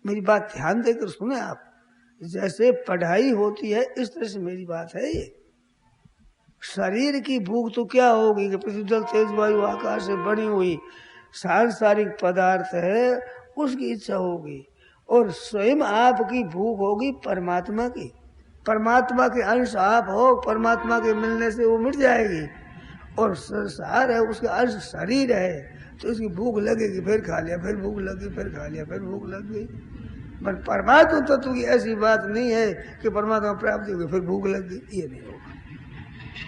मेरी बात ध्यान देकर सुने आप। जैसे पढ़ाई होती है इस तरह से मेरी बात है ये। शरीर की भूख तो क्या होगी कि पृथ्वी जल तेज वायु आकाश से बनी हुई सांसारिक पदार्थ है, उसकी इच्छा होगी। और स्वयं आपकी भूख होगी परमात्मा की। परमात्मा के अंश आप हो, परमात्मा के मिलने से वो मिट जाएगी। और संसार है, उसका अंश शरीर है, तो उसकी भूख लगेगी, फिर खा लिया, फिर भूख लगी, फिर खा लिया, फिर भूख लग गई। पर परमात्मा तत्व की ऐसी बात नहीं है कि परमात्मा प्राप्ति होगी फिर भूख लग गई, ये नहीं होगा।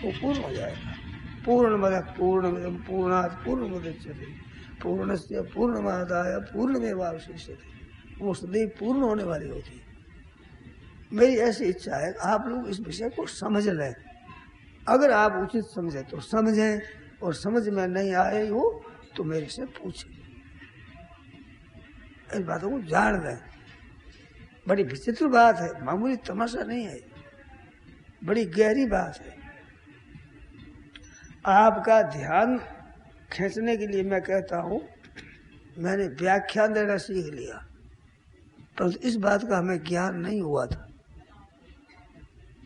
वो पूर्ण हो जाएगा। पूर्णमदः पूर्णमिदं पूर्णात् पूर्णमुदच्यते पूर्णस्य पूर्णमादाय पूर्णमेवावशिष्यते। वो सदैव पूर्ण होने वाली होती है। मेरी ऐसी इच्छा है आप लोग इस विषय को समझ लें। अगर आप उचित समझे तो समझें, और समझ में नहीं आए हो तो मेरे से पूछें। इस बातों को जान लें। बड़ी विचित्र बात है, मामूली तमाशा नहीं है, बड़ी गहरी बात है। आपका ध्यान खींचने के लिए मैं कहता हूँ, मैंने व्याख्यान देना सीख लिया, परंतु इस बात का हमें ज्ञान नहीं हुआ था।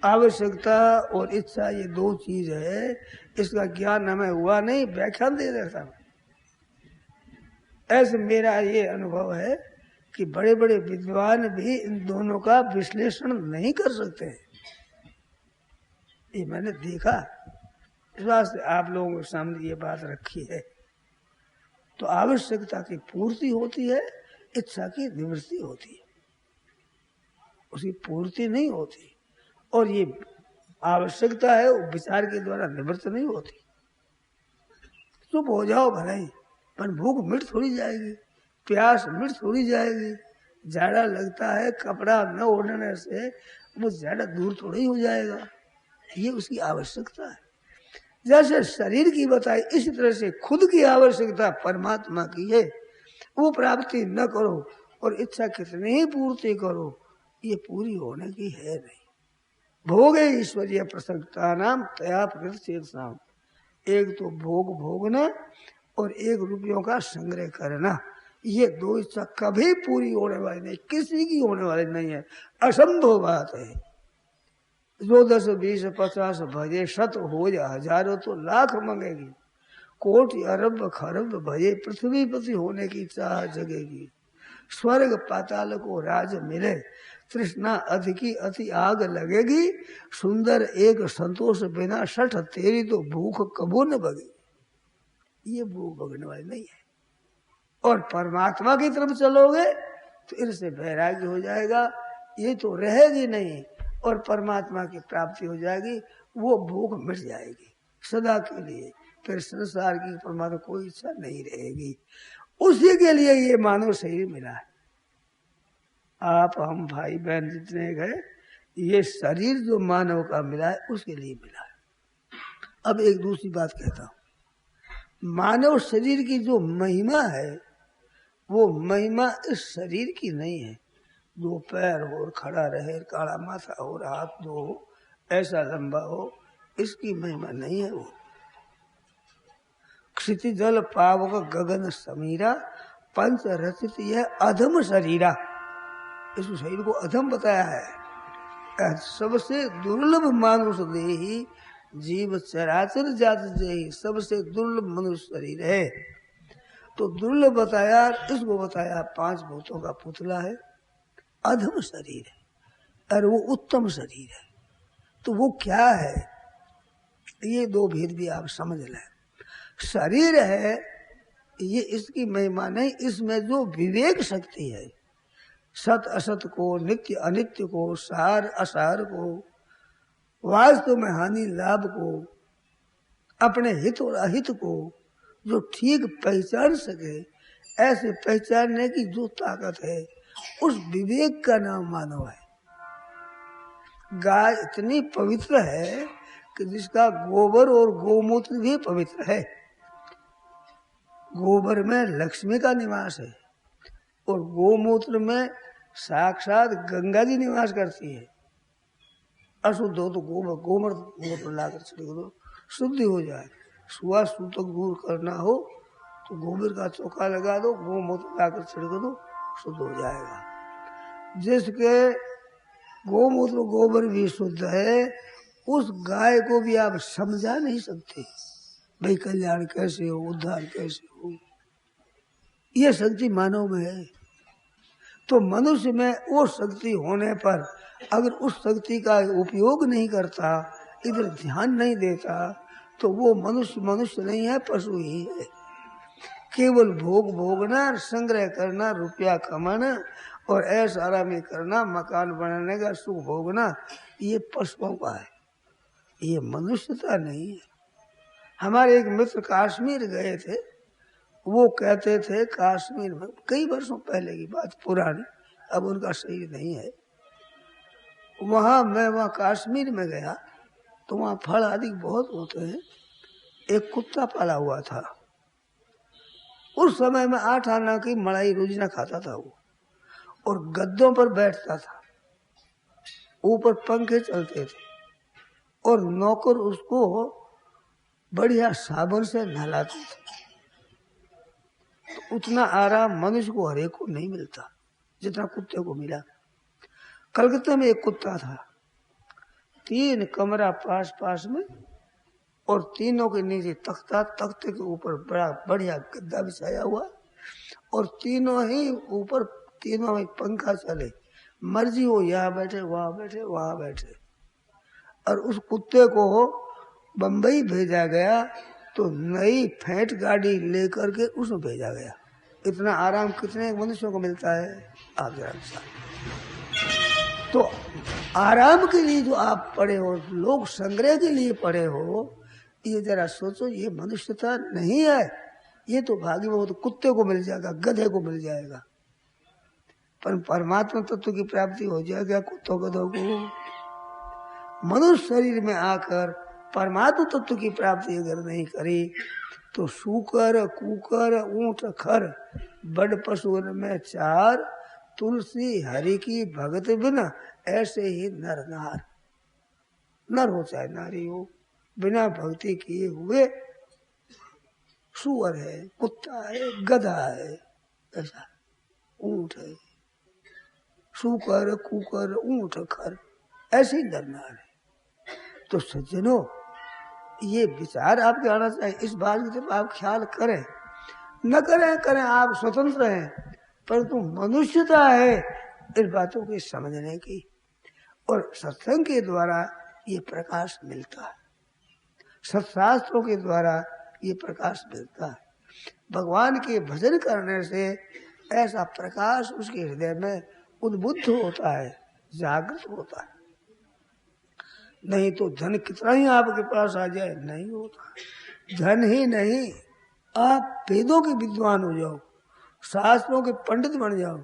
आवश्यकता और इच्छा ये दो चीज है, इसका ज्ञान हमें हुआ नहीं, व्याख्यान दे देता। ऐसे मेरा ये अनुभव है कि बड़े बड़े विद्वान भी इन दोनों का विश्लेषण नहीं कर सकते, ये मैंने देखा। इस वास्ते आप लोगों के सामने ये बात रखी है। तो आवश्यकता की पूर्ति होती है, इच्छा की निवृत्ति होती है, उसकी पूर्ति नहीं होती। और ये आवश्यकता है वो विचार के द्वारा निवृत्त नहीं होती। चुप हो जाओ भले, पर भूख मिट थोड़ी जाएगी, प्यास मिट थोड़ी जाएगी। जाड़ा लगता है, कपड़ा न ओढ़ने से वो जाड़ा दूर थोड़ी हो जाएगा, ये उसकी आवश्यकता है। जैसे शरीर की बताई, इसी तरह से खुद की आवश्यकता परमात्मा की है। वो प्राप्ति न करो और इच्छा कितनी ही पूर्ति करो, ये पूरी होने की है नहीं। भोगे ईश्वरीय प्रसंगता नाम तया प्रकृत। एक तो भोग भोगना और एक रुपयों का संग्रह करना, ये दो इच्छा कभी पूरी होने वाली नहीं, किसी की होने वाली नहीं है, असंभव बात है। जो 10 20 50 भजे, शत हो या हजारों तो लाख मंगेगी, कोटि अरब खरब भजे, पृथ्वी पति होने की चाह जगेगी। स्वर्ग पाताल को राज मिले, तृष्णा अधिकी अति आग लगेगी। सुंदर एक संतोष बिना सठ तेरी तो भूख कबू न भगे, ये भूख भगने वाली नहीं है। और परमात्मा की तरफ चलोगे तो इनसे वैराग्य हो जाएगा, ये तो रहेगी नहीं, और परमात्मा की प्राप्ति हो जाएगी, वो भूख मिट जाएगी सदा के लिए। फिर संसार की परमात्मा कोई इच्छा नहीं रहेगी। उसी के लिए ये मानव शरीर मिला है। आप हम भाई बहन जितने गए, ये शरीर जो मानव का मिला है उसके लिए मिला है। अब एक दूसरी बात कहता हूं, मानव शरीर की जो महिमा है वो महिमा इस शरीर की नहीं है। दो पैर हो, खड़ा रहे, काला माथा हो, हाथ दो हो, ऐसा लंबा हो, इसकी महिमा नहीं है। वो क्षिति जल पावक गगन समीरा, पंच रचित यह अधम शरीरा। इस शरीर को अधम बताया है। सबसे दुर्लभ मानुष देही, जीव चराचर जात जेही, सबसे दुर्लभ मनुष्य शरीर है। तो दुर्लभ बताया, इसको बताया 5 भूतों का पुतला है, अधम शरीर है, और वो उत्तम शरीर है। तो वो क्या है, ये दो भेद भी आप समझ लें। शरीर है ये इसकी महिमा नहीं, इसमें जो विवेक शक्ति है, सत असत को, नित्य अनित्य को, सार असार को, वास्तव में हानि लाभ को, अपने हित और अहित को जो ठीक पहचान सके, ऐसे पहचानने की जो ताकत है, उस विवेक का नाम मानव है। गाय इतनी पवित्र है कि जिसका गोबर और गोमूत्र भी पवित्र है। गोबर में लक्ष्मी का निवास है और गोमूत्र में साक्षात गंगा जी निवास करती है। अशुद्ध हो तो गोमूत्र लाकर छिड़क दो, शुद्धि हो जाए। सुआ सूतक दूर करना हो तो गोबर का चौका लगा दो, गोमूत्र लाकर छिड़क दो, शुद्ध हो जाएगा। जिसके गोमूत्र गोबर भी शुद्ध है, उस गाय को भी आप समझा नहीं सकते भाई कल्याण कैसे हो, उद्धार कैसे हो। ये शक्ति मानव में है। तो मनुष्य में वो शक्ति होने पर अगर उस शक्ति का उपयोग नहीं करता, इधर ध्यान नहीं देता, तो वो मनुष्य मनुष्य नहीं है, पशु ही है। केवल भोग भोगना, संग्रह करना, रुपया कमाना और ऐश आरामी करना, मकान बनाने का सुख भोगना, ये पशुओं का है, ये मनुष्यता नहीं है। हमारे एक मित्र कश्मीर गए थे, वो कहते थे कश्मीर में, कई वर्षों पहले की बात पुरानी, अब उनका शरीर नहीं है, वहाँ कश्मीर में गया तो वहाँ फल आदि बहुत होते हैं। एक कुत्ता पाला हुआ था, उस समय में 8 आना की मलाई रोजाना खाता था वो, और गद्दों पर बैठता था, ऊपर पंखे चलते थे और नौकर उसको बढ़िया साबुन से नहलाते थे। तो उतना आराम मनुष्य को हरेक को नहीं मिलता जितना कुत्ते को मिला। कलकत्ता में एक कुत्ता था, 3 कमरा पास पास में और तीनों के नीचे तख्ता, तख्ते के ऊपर बड़ा बढ़िया गद्दा बिछाया हुआ और तीनों ही ऊपर, तीनों में पंखा चले, मर्जी हो यहाँ बैठे वहां बैठे वहां बैठे। और उस कुत्ते को बंबई भेजा गया तो नई फेंट गाड़ी लेकर के उसमें भेजा गया। इतना आराम कितने मनुष्यों को मिलता है आप जरा। तो आराम के लिए जो आप पढ़े हो, लोग संग्रह के लिए पढ़े हो, ये जरा सोचो, ये मनुष्यता नहीं है। ये तो भागी वो तो कुत्ते को मिल जाएगा, गधे को मिल जाएगा, पर परमात्मा तत्व की प्राप्ति हो जाएगा कुत्तों गधों को। मनुष्य शरीर में आकर परमात्मा तत्व की प्राप्ति अगर नहीं करी तो सूकर कुकर ऊंट खर बड़ पशु में 4, तुलसी हरि की भगत बिना ऐसे ही नर नार, नर हो चाहे नारी हो, बिना भक्ति किए हुए सुअर है, कुत्ता है, गधा है, ऐसा ऊंट है, सूकर कुकर ऊंट खर ऐसे ही नर नार है। तो सज्जनों, ये विचार आपके आना चाहिए। इस बात की तरफ आप ख्याल करें, न करें करें, आप स्वतंत्र हैं, परंतु मनुष्यता है इस बातों की समझने की, और सत्संग के द्वारा ये प्रकाश मिलता है, सत्शास्त्रों के द्वारा ये प्रकाश मिलता है। भगवान के भजन करने से ऐसा प्रकाश उसके हृदय में उद्बुद्ध होता है, जागृत होता है। नहीं तो धन कितना ही आपके पास आ जाए नहीं होता, धन ही नहीं, आप वेदों के विद्वान हो जाओ, शास्त्रों के पंडित बन जाओ,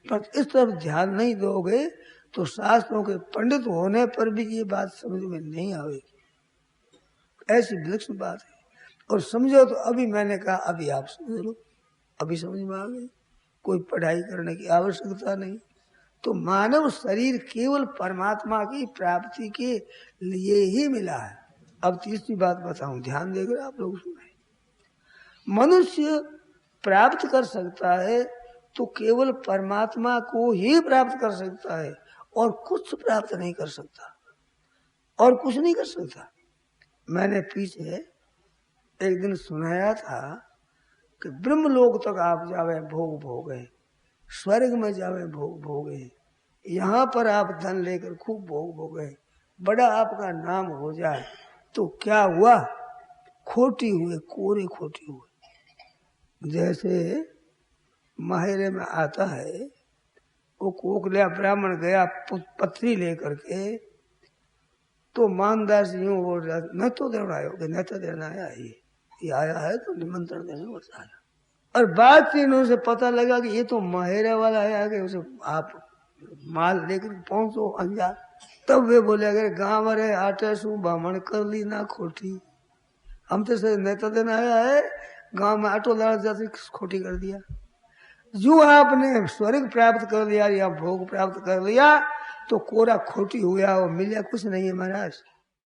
पर इस तरफ ध्यान नहीं दोगे तो शास्त्रों के पंडित होने पर भी ये बात समझ में नहीं आएगी। ऐसी विलक्षण बात है। और समझो तो अभी मैंने कहा, अभी आप समझ लो, अभी समझ में आ गई, कोई पढ़ाई करने की आवश्यकता नहीं। तो मानव शरीर केवल परमात्मा की प्राप्ति के लिए ही मिला है। अब तीसरी बात बताऊं, ध्यान देकर आप लोग सुने। मनुष्य प्राप्त कर सकता है तो केवल परमात्मा को ही प्राप्त कर सकता है, और कुछ प्राप्त नहीं कर सकता, और कुछ नहीं कर सकता। मैंने पीछे एक दिन सुनाया था कि ब्रह्मलोक तक आप जावे भोग भोगे, स्वर्ग में जावे भोग भोगे, यहाँ पर आप धन लेकर खूब भोग भोगे, बड़ा आपका नाम हो जाए तो क्या हुआ, खोटी हुए, कोरे खोटी हुए। जैसे माहिरे में आता है, वो कोकलिया ब्राह्मण गया पत्री लेकर के, तो मानदास यूं बोल रहा, न तो देना आयो, न तो देना आया, ये आया है तो निमंत्रण देने बस आया। और बात तीनों से पता लगा कि ये तो माहिरे वाला है, आगे उसे आप माल लेकर पहुंचो अंजार। तब वे बोले, अगर गांव रे आटे सु बामण कर ली ना खोटी, हम तो से नेता देना आया है, गांव में आटो लाड़ जाते खोटी कर दिया। जो आपने स्वर्ग प्राप्त कर लिया या भोग प्राप्त कर लिया तो कोरा खोटी हो गया, और मिला कुछ नहीं है महाराज।